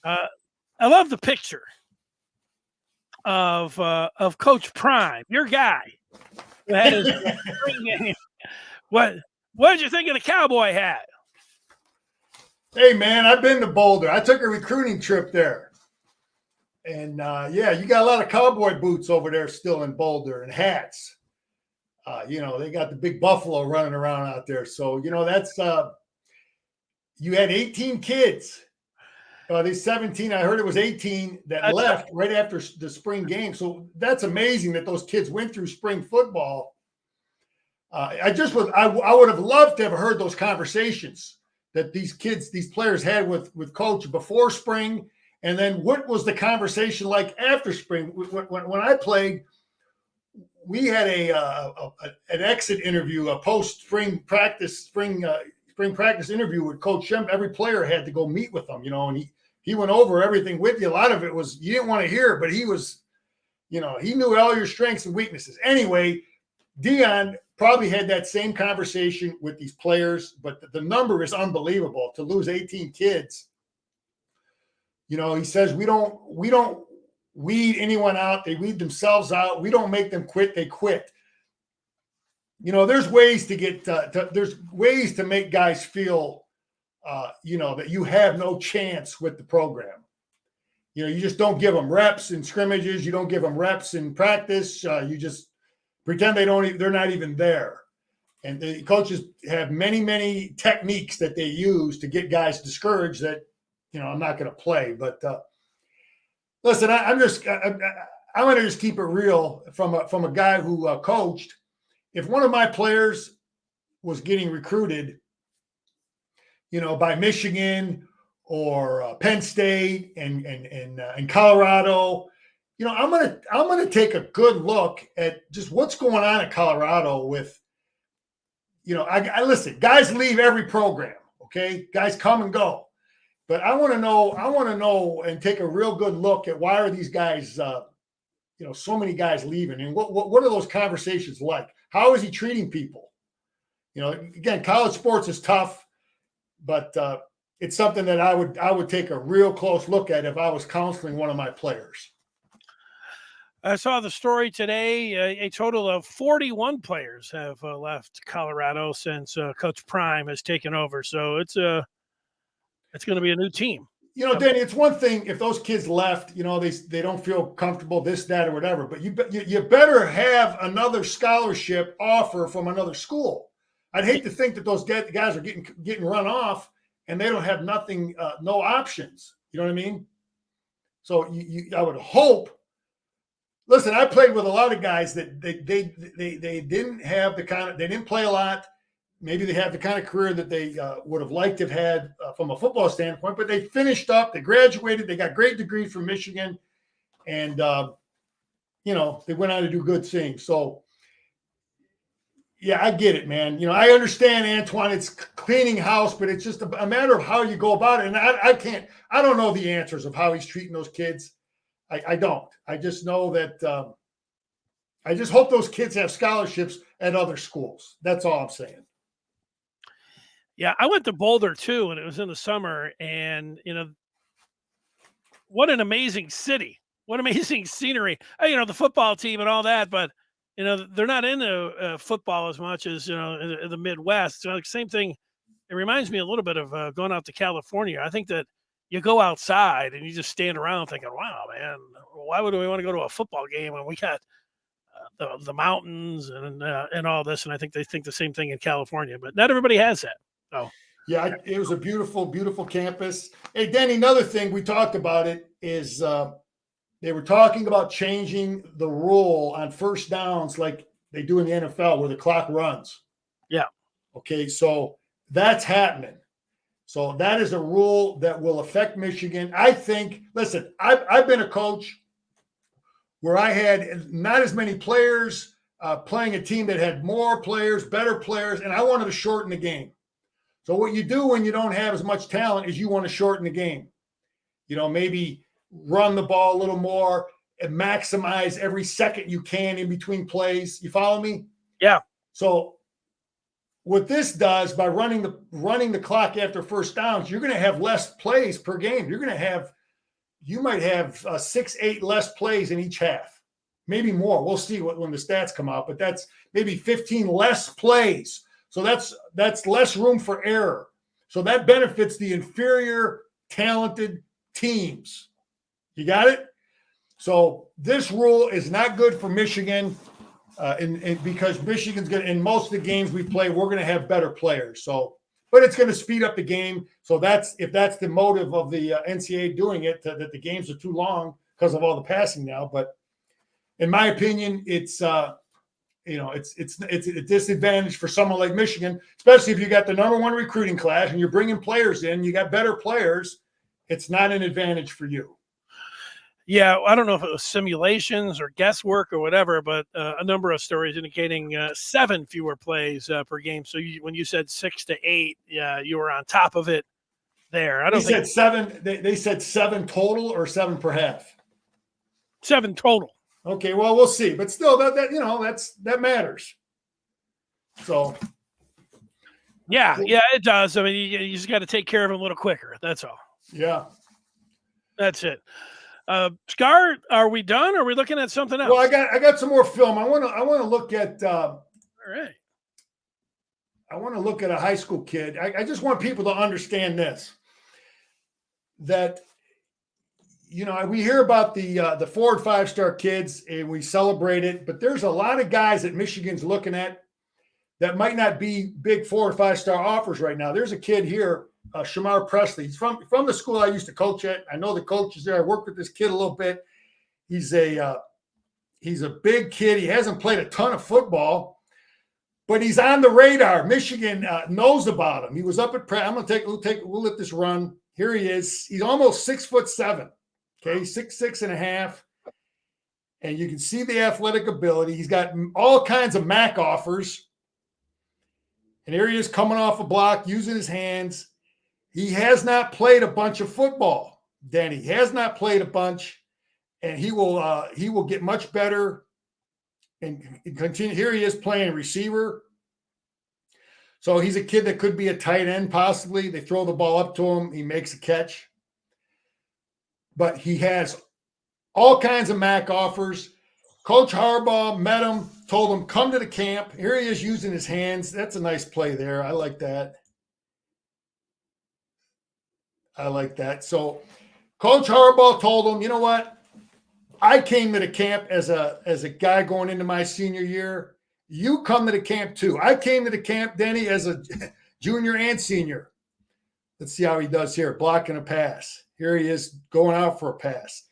I love the picture of Coach Prime, your guy. That is what did you think of the cowboy hat? Hey, man, I've been to Boulder. I took a recruiting trip there. And, yeah, you got a lot of cowboy boots over there still in Boulder and hats. They got the big buffalo running around out there. So, that's you had 18 kids. There's 17. I heard it was 18 that left right after the spring game. So that's amazing that those kids went through spring football. I would have loved to have heard those conversations that these players had with coach before spring. And then what was the conversation like after spring? When I played, we had an exit interview, a post-spring practice, spring practice interview with Coach Shem. Every player had to go meet with them, and he went over everything with you. A lot of it was you didn't want to hear, but he was, he knew all your strengths and weaknesses. Anyway, Dion probably had that same conversation with these players, but the number is unbelievable to lose 18 kids. He says we don't weed anyone out. They weed themselves out. We don't make them quit. They quit. There's ways to get there's ways to make guys feel that you have no chance with the program. You just don't give them reps in scrimmages. You don't give them reps in practice. You just pretend they're not even there. And the coaches have many, many techniques that they use to get guys discouraged that, I'm not going to play. But listen, I'm going to just keep it real from a guy who coached. If one of my players was getting recruited, by Michigan or Penn State and Colorado, I'm gonna take a good look at just what's going on in Colorado with, I listen, guys leave every program, okay? Guys come and go. But I want to know and take a real good look at why are these guys, so many guys leaving, and what are those conversations like? How is he treating people? Again, college sports is tough, but it's something that I would take a real close look at if I was counseling one of my players. I saw the story today. A total of 41 players have left Colorado since Coach Prime has taken over. So it's going to be a new team. Danny, it's one thing if those kids left, they don't feel comfortable, this, that, or whatever. But you better have another scholarship offer from another school. I'd hate to think that those guys are getting run off and they don't have nothing, no options. You know what I mean? So I would hope. Listen, I played with a lot of guys that they didn't have they didn't play a lot. Maybe they have the kind of career that they would have liked to have had from a football standpoint, but they finished up, they graduated, they got great degrees from Michigan, and, they went on to do good things. So, yeah, I get it, man. I understand, Antoine, it's cleaning house, but it's just a matter of how you go about it. And I don't know the answers of how he's treating those kids. I don't. I just know that I just hope those kids have scholarships at other schools. That's all I'm saying. Yeah, I went to Boulder too, and it was in the summer. And what an amazing city! What amazing scenery! The football team and all that, but they're not into football as much as in the Midwest. So same thing. It reminds me a little bit of going out to California. I think that you go outside and you just stand around thinking, "Wow, man, why would we want to go to a football game when we got the mountains and all this?" And I think they think the same thing in California, but not everybody has that. Oh, Yeah, it was a beautiful, beautiful campus. Hey, Danny, another thing we talked about it is they were talking about changing the rule on first downs like they do in the NFL where the clock runs. Yeah. Okay, so that's happening. So that is a rule that will affect Michigan. I think, listen, I've been a coach where I had not as many players playing a team that had more players, better players, and I wanted to shorten the game. So what you do when you don't have as much talent is you want to shorten the game. Maybe run the ball a little more and maximize every second you can in between plays. You follow me? Yeah. So what this does by running the clock after first downs, you're going to have less plays per game. You might have 6-8 less plays in each half, maybe more. We'll see when the stats come out, but that's maybe 15 less plays. So that's less room for error. So that benefits the inferior talented teams. You got it? So this rule is not good for Michigan, because Michigan's going to, in most of the games we play, we're going to have better players. So, but it's going to speed up the game. So if that's the motive of the NCAA doing it, that the games are too long because of all the passing now. But in my opinion, it's a disadvantage for someone like Michigan, especially if you got the number one recruiting class and you're bringing players in, you got better players. It's not an advantage for you. Yeah, I don't know if it was simulations or guesswork or whatever, but a number of stories indicating 7 fewer plays per game. So when you said 6 to 8, yeah, you were on top of it there. I don't think said 7. They said 7 total or 7 per half. 7 total. Okay, well, we'll see, but still, that matters. So, yeah, it does. I mean, you just got to take care of them a little quicker. That's all. Yeah, that's it. Scar, are we done? Or are we looking at something else? Well, I got some more film. I want to look at. All right. I want to look at a high school kid. I just want people to understand this. That, we hear about the 4- and 5-star kids and we celebrate it, but there's a lot of guys that Michigan's looking at that might not be big 4- and 5-star offers right now. There's a kid here, Shamar Pressley. He's from the school I used to coach at. I know the coaches there. I worked with this kid a little bit. He's a big kid. He hasn't played a ton of football, but he's on the radar. Michigan knows about him. He was up at we'll let this run. Here he is. He's almost 6'7". Okay, 6'6.5". And you can see the athletic ability. He's got all kinds of MAC offers. And here he is coming off a block, using his hands. He has not played a bunch of football, Danny. He has not played a bunch, and he will get much better and continue. Here he is playing receiver. So he's a kid that could be a tight end, possibly. They throw the ball up to him. He makes a catch. But he has all kinds of MAC offers. Coach Harbaugh met him, told him, come to the camp. Here he is using his hands. That's a nice play there. I like that. So Coach Harbaugh told him, you know what? I came to the camp as a guy going into my senior year. You come to the camp too. I came to the camp, Denny, as a junior and senior. Let's see how he does here, blocking a pass. Here he is going out for a pass.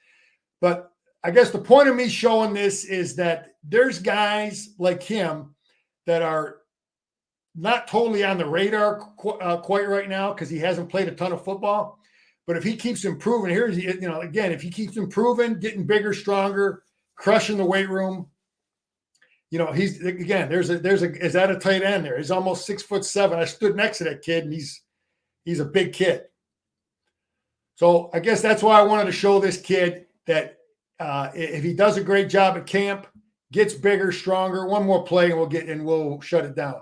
But I guess the point of me showing this is that there's guys like him that are not totally on the radar quite right now because he hasn't played a ton of football. But if he keeps improving, if he keeps improving, getting bigger, stronger, crushing the weight room, is that a tight end there? He's almost 6'7". I stood next to that kid, and he's a big kid. So I guess that's why I wanted to show this kid that if he does a great job at camp, gets bigger, stronger, one more play, and we'll shut it down.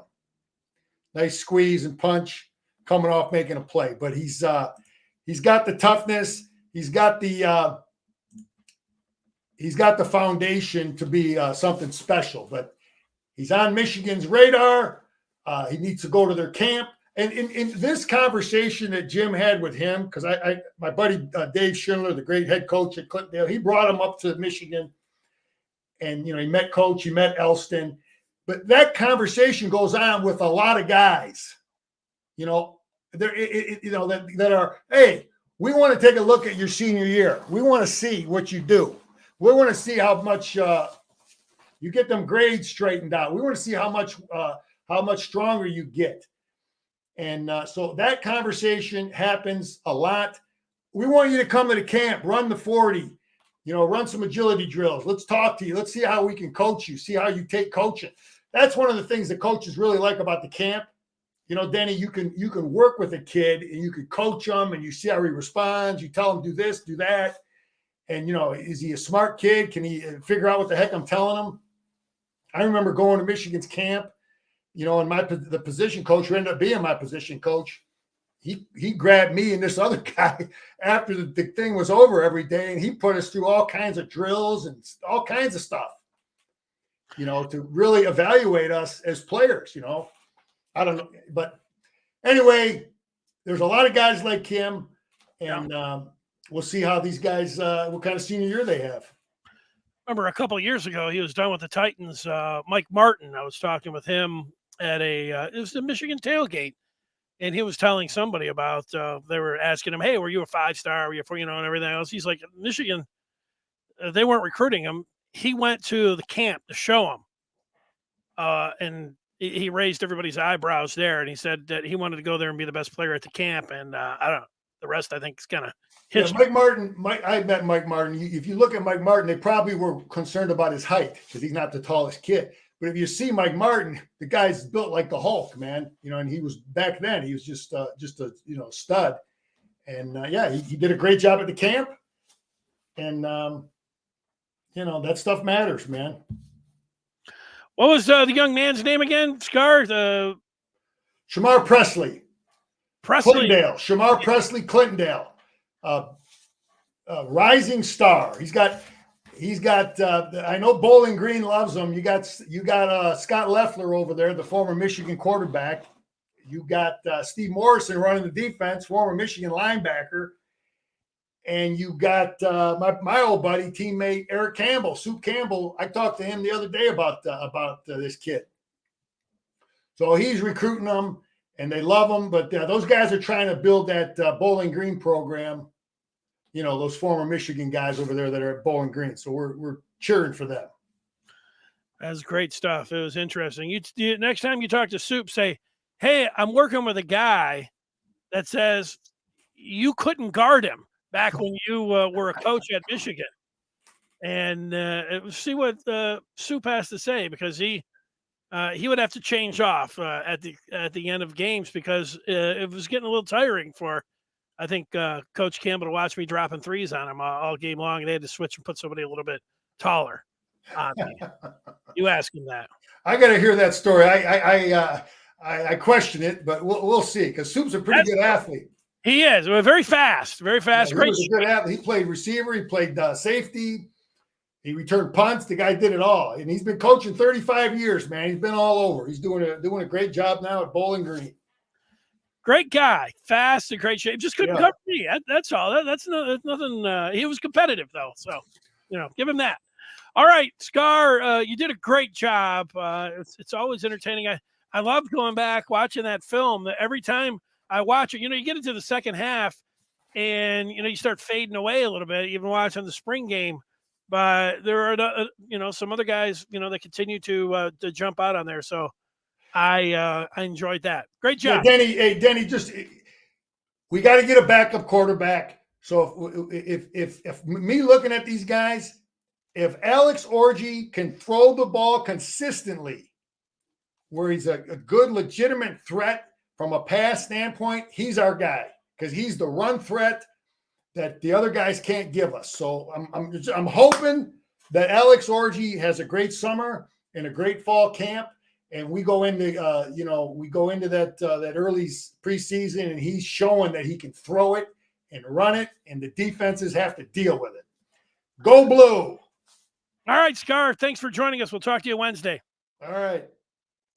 Nice squeeze and punch coming off making a play. But he's got the toughness. He's got the foundation to be something special. But he's on Michigan's radar. He needs to go to their camp. And in this conversation that Jim had with him, because my buddy Dave Schindler, the great head coach at Clintondale, he brought him up to Michigan, and he met Coach, he met Elston, but that conversation goes on with a lot of guys. there, that are, hey, we want to take a look at your senior year. We want to see what you do. We want to see how much you get them grades straightened out. We want to see how much stronger you get. And so that conversation happens a lot. We want you to come to the camp, run the 40, run some agility drills. Let's talk to you. Let's see how we can coach you, see how you take coaching. That's one of the things that coaches really like about the camp. Denny, you can work with a kid and you can coach him and you see how he responds. You tell him, do this, do that. And, is he a smart kid? Can he figure out what the heck I'm telling him? I remember going to Michigan's camp, and the position coach who ended up being my position coach, he grabbed me and this other guy after the thing was over every day, and he put us through all kinds of drills and all kinds of stuff, to really evaluate us as players, I don't know. But anyway, there's a lot of guys like him, and we'll see how these guys, what kind of senior year they have. Remember a couple of years ago, he was done with the Titans. Mike Martin, I was talking with him at it was the Michigan tailgate, and he was telling somebody about, they were asking him, hey, were you a 5-star? Were you and everything else? He's like, Michigan, they weren't recruiting him. He went to the camp to show him. And he raised everybody's eyebrows there, and he said that he wanted to go there and be the best player at the camp. And I don't know, the rest I think is kind of history. Mike Martin. I met Mike Martin. If you look at Mike Martin, they probably were concerned about his height because he's not the tallest kid. But if you see Mike Martin, the guy's built like the Hulk, man. And he was back then. He was just a stud. And he did a great job at the camp. And that stuff matters, man. What was the young man's name again? Scar? Shamar Pressley. Clintondale. Shamar Pressley, Clintondale. Rising star. He's got I know Bowling Green loves him. You got Scott Loeffler over there, the former Michigan quarterback. You got Steve Morrison running the defense, former Michigan linebacker. And you got my old buddy, teammate Eric Campbell, Soup Campbell. I talked to him the other day about this kid. So he's recruiting them, and they love him. But those guys are trying to build that Bowling Green program. Those former Michigan guys over there that are at Bowling Green. So we're cheering for them. That's great stuff. It was interesting. You next time you talk to Soup, say, "Hey, I'm working with a guy that says you couldn't guard him back when you were a coach at Michigan," and see what Soup has to say, because he would have to change off at the end of games, because it was getting a little tiring for, I think, Coach Campbell to watch me dropping threes on him all game long, and they had to switch and put somebody a little bit taller on me. You ask him that. I got to hear that story. I question it, but we'll see, because Soup's a pretty good athlete. He is very fast, very fast. Great. He was a good athlete. He played receiver. He played safety. He returned punts. The guy did it all, and he's been coaching 35 years, man. He's been all over. He's doing a great job now at Bowling Green. Great guy, fast, in great shape. Just couldn't cover me. That's all. That's nothing. He was competitive though, so give him that. All right, Scar, you did a great job. It's always entertaining. I love going back watching that film. Every time I watch it, you get into the second half, and you start fading away a little bit, even watching the spring game. But there are some other guys that continue to jump out on there. So I enjoyed that. Great job, Denny. Just we got to get a backup quarterback. So if me looking at these guys, if Alex Orji can throw the ball consistently, where he's a good legitimate threat from a pass standpoint, he's our guy, because he's the run threat that the other guys can't give us. So I'm hoping that Alex Orji has a great summer and a great fall camp, and we go into that early preseason, and he's showing that he can throw it and run it, and the defenses have to deal with it. Go Blue! All right, Scar. Thanks for joining us. We'll talk to you Wednesday. All right.